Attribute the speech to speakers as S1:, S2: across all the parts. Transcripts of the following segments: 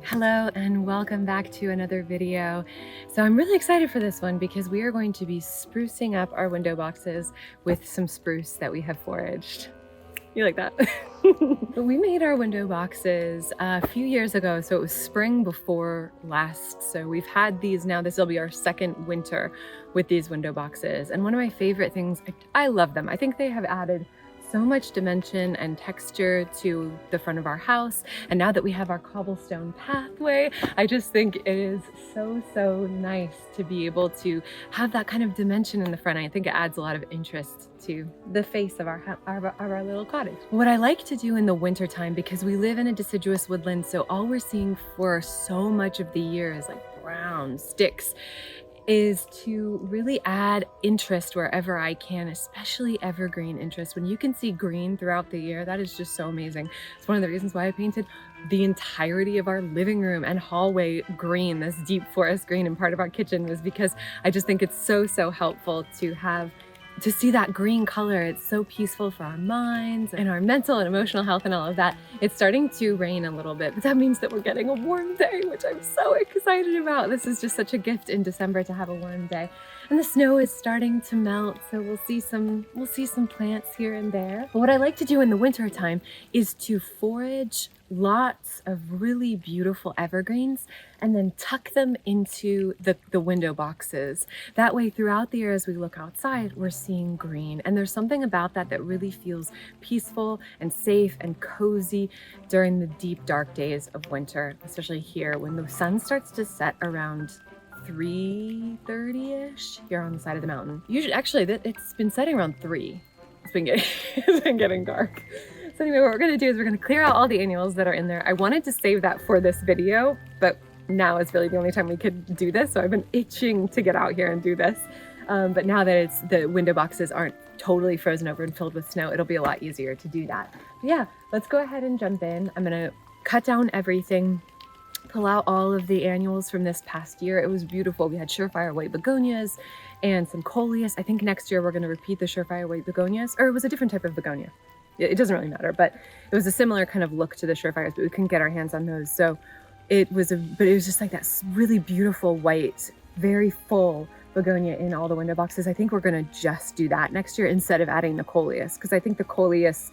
S1: Hello and welcome back to another video. So I'm really excited for this one because we are going to be sprucing up our window boxes with some spruce that we have foraged. You like that? But we made our window boxes a few years ago, so it was spring before last. So we've had these now, this will be our second winter with these window boxes. And one of my favorite things, I love them. I think they have added so much dimension and texture to the front of our house. And now that we have our cobblestone pathway, I just think it is so nice to be able to have that kind of dimension in the front. I think it adds a lot of interest to the face of our little cottage. What I like to do in the winter time, because we live in a deciduous woodland, so all we're seeing for so much of the year is like brown sticks, is to really add interest wherever I can, especially evergreen interest. When you can see green throughout the year, that is just so amazing. It's one of the reasons why I painted the entirety of our living room and hallway green, this deep forest green, and part of our kitchen was because I just think it's so helpful to see that green color. It's so peaceful for our minds and our mental and emotional health and all of that. It's starting to rain a little bit, but that means that we're getting a warm day, which I'm so excited about. This is just such a gift in December to have a warm day. And the snow is starting to melt, so we'll see some plants here and there. But what I like to do in the winter time is to forage lots of really beautiful evergreens and then tuck them into the window boxes. That way throughout the year as we look outside, we're seeing green. And there's something about that that really feels peaceful and safe and cozy during the deep dark days of winter, especially here when the sun starts to set around 3:30-ish here on the side of the mountain. Usually, actually, it's been setting around 3. It's been getting dark. So anyway, what we're gonna do is we're gonna clear out all the annuals that are in there. I wanted to save that for this video, but now is really the only time we could do this. So I've been itching to get out here and do this. But now that the window boxes aren't totally frozen over and filled with snow, it'll be a lot easier to do that. But yeah, let's go ahead and jump in. I'm gonna cut down everything, pull out all of the annuals from this past year. It was beautiful. We had surefire white begonias and some coleus. I think next year we're gonna repeat the surefire white begonias, or it was a different type of begonia. It doesn't really matter, but it was a similar kind of look to the surefires, but we couldn't get our hands on those. So it was just like that really beautiful white, very full begonia in all the window boxes. I think we're gonna just do that next year instead of adding the coleus, because I think the coleus,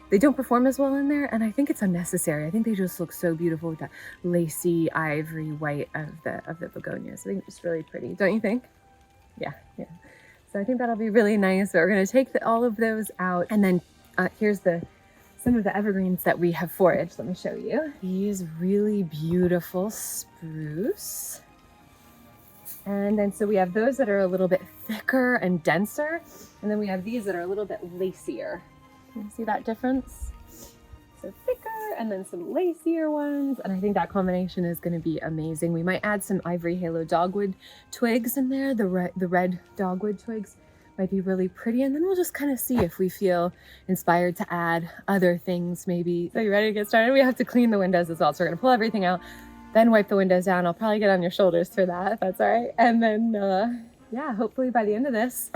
S1: they don't perform as well in there, and I think it's unnecessary. I think they just look so beautiful with that lacy ivory white of the begonias. I think it's really pretty, don't you think? Yeah. So I think that'll be really nice. So we're gonna take all of those out, and then here's some of the evergreens that we have foraged. Let me show you. These really beautiful spruce. And then so we have those that are a little bit thicker and denser, and then we have these that are a little bit lacier. Can you see that difference? So thicker and then some lacier ones, and I think that combination is going to be amazing. We might add some ivory halo dogwood twigs in there. The red dogwood twigs might be really pretty, and then we'll just kind of see if we feel inspired to add other things maybe. So you ready to get started? We have to clean the windows as well, so we're gonna pull everything out, then wipe the windows down. I'll probably get on your shoulders for that, if that's all right. And then yeah, hopefully by the end of this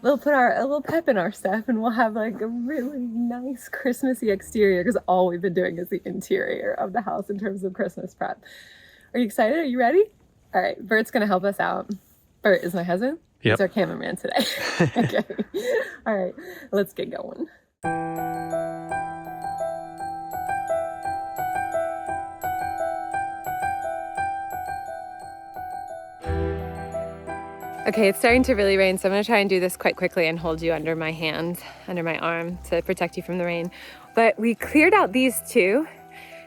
S1: we'll put a little pep in our step, and we'll have like a really nice Christmassy exterior, because all we've been doing is the interior of the house in terms of Christmas prep. Are you excited? Are you ready? All right, Burt's gonna help us out. Burt is my husband.
S2: Yep.
S1: He's our cameraman today. Okay. All right, let's get going. Okay, it's starting to really rain, so I'm gonna try and do this quite quickly and hold you under my hand, under my arm, to protect you from the rain. But we cleared out these two,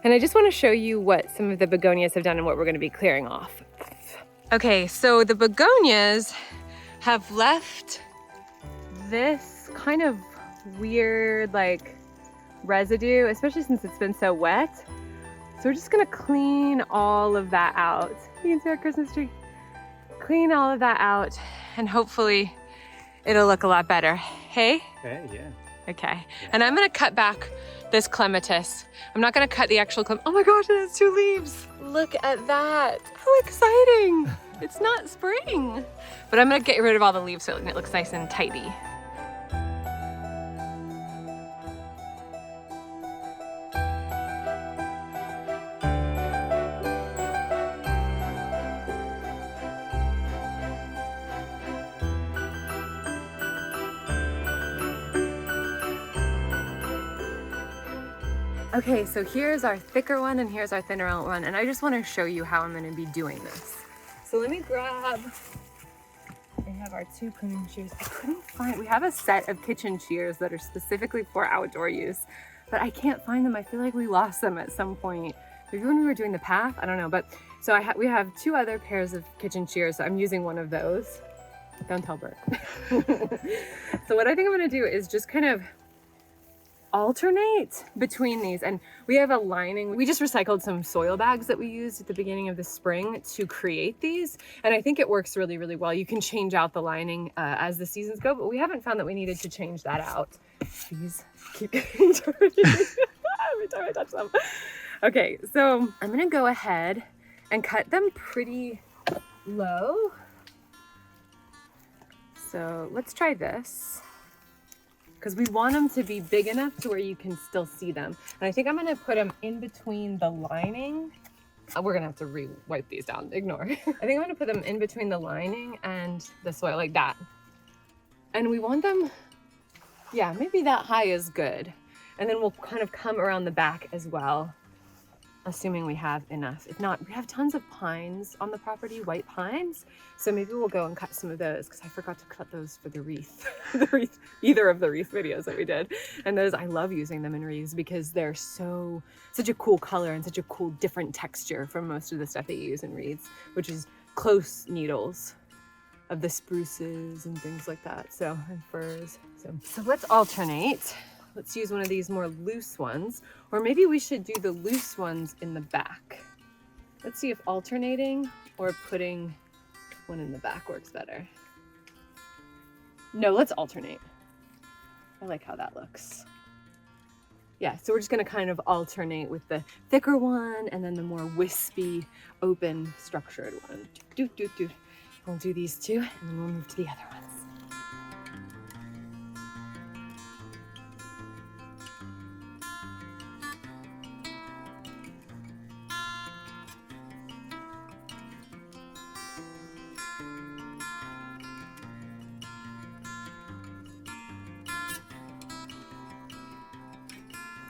S1: and I just wanna show you what some of the begonias have done and what we're gonna be clearing off. Okay, so the begonias have left this kind of weird like residue, especially since it's been so wet. So we're just gonna clean all of that out. You can see our Christmas tree. Clean all of that out, and hopefully it'll look a lot better. Hey?
S2: Hey, yeah.
S1: Okay, and I'm gonna cut back this clematis. I'm not gonna cut the actual Oh my gosh, it has 2 leaves. Look at that, how exciting. It's not spring. But I'm gonna get rid of all the leaves so it looks nice and tidy. Okay, so here's our thicker one and here's our thinner one, and I just want to show you how I'm going to be doing this. So let me grab, we have our 2 cleaning shears. I couldn't find, we have a set of kitchen shears that are specifically for outdoor use, but I can't find them. I feel like we lost them at some point. Maybe when we were doing the path, I don't know. But so we have 2 other pairs of kitchen shears, so I'm using one of those. Don't tell Burt. So what I think I'm gonna do is just kind of alternate between these. And we have a lining. We just recycled some soil bags that we used at the beginning of the spring to create these. And I think it works really, really well. You can change out the lining as the seasons go, but we haven't found that we needed to change that out. These keep getting dirty every time I touch them. Okay, so I'm gonna go ahead and cut them pretty low. So let's try this, because we want them to be big enough to where you can still see them. And I think I'm gonna put them in between the lining. We're gonna have to re-wipe these down, ignore. I think I'm gonna put them in between the lining and the soil, like that. And we want them, yeah, maybe that high is good. And then we'll kind of come around the back as well, assuming we have enough. If not, we have tons of pines on the property, white pines. So maybe we'll go and cut some of those, because I forgot to cut those for the wreath. Either of the wreath videos that we did. And those, I love using them in wreaths because they're such a cool color and such a cool different texture from most of the stuff that you use in wreaths, which is close needles of the spruces and things like that. So, and firs. So let's alternate. Let's use one of these more loose ones, or maybe we should do the loose ones in the back. Let's see if alternating or putting one in the back works better. No, let's alternate. I like how that looks. Yeah, so we're just gonna kind of alternate with the thicker one and then the more wispy, open, structured one. We'll do these 2 and then we'll move to the other ones.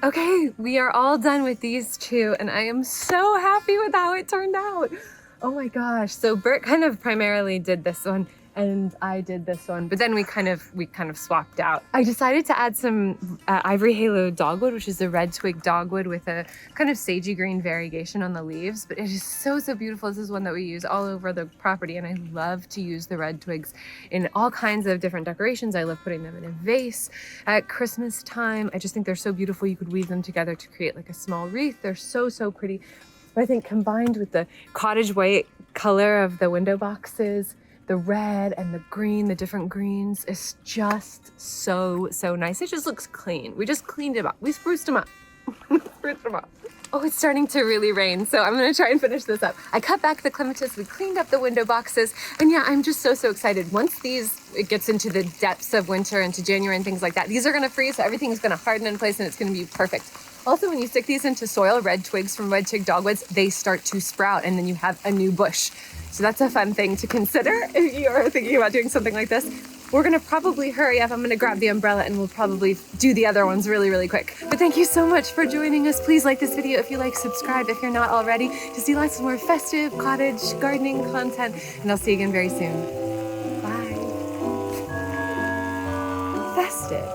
S1: Okay, we are all done with these 2, and I am so happy with how it turned out. Oh my gosh. So Burt kind of primarily did this one, and I did this one, but then we kind of swapped out. I decided to add some ivory halo dogwood, which is a red twig dogwood with a kind of sagey green variegation on the leaves, but it is so beautiful. This is one that we use all over the property, and I love to use the red twigs in all kinds of different decorations. I love putting them in a vase at Christmas time. I just think they're so beautiful. You could weave them together to create like a small wreath. They're so pretty. But I think combined with the cottage white color of the window boxes, the red and the green, the different greens, is just so nice. It just looks clean. We just cleaned it up. We spruced them up. Spruced them up. Oh, it's starting to really rain, so I'm gonna try and finish this up. I cut back the clematis, we cleaned up the window boxes, and yeah, I'm just so excited. Once it gets into the depths of winter, into January and things like that, these are gonna freeze, so everything's gonna harden in place and it's gonna be perfect. Also, when you stick these into soil, red twigs from red twig dogwoods, they start to sprout and then you have a new bush. So that's a fun thing to consider if you're thinking about doing something like this. We're gonna probably hurry up. I'm gonna grab the umbrella and we'll probably do the other ones really quick. But thank you so much for joining us. Please like this video if you like, subscribe if you're not already, to see lots more festive cottage gardening content. And I'll see you again very soon. Bye. Festive.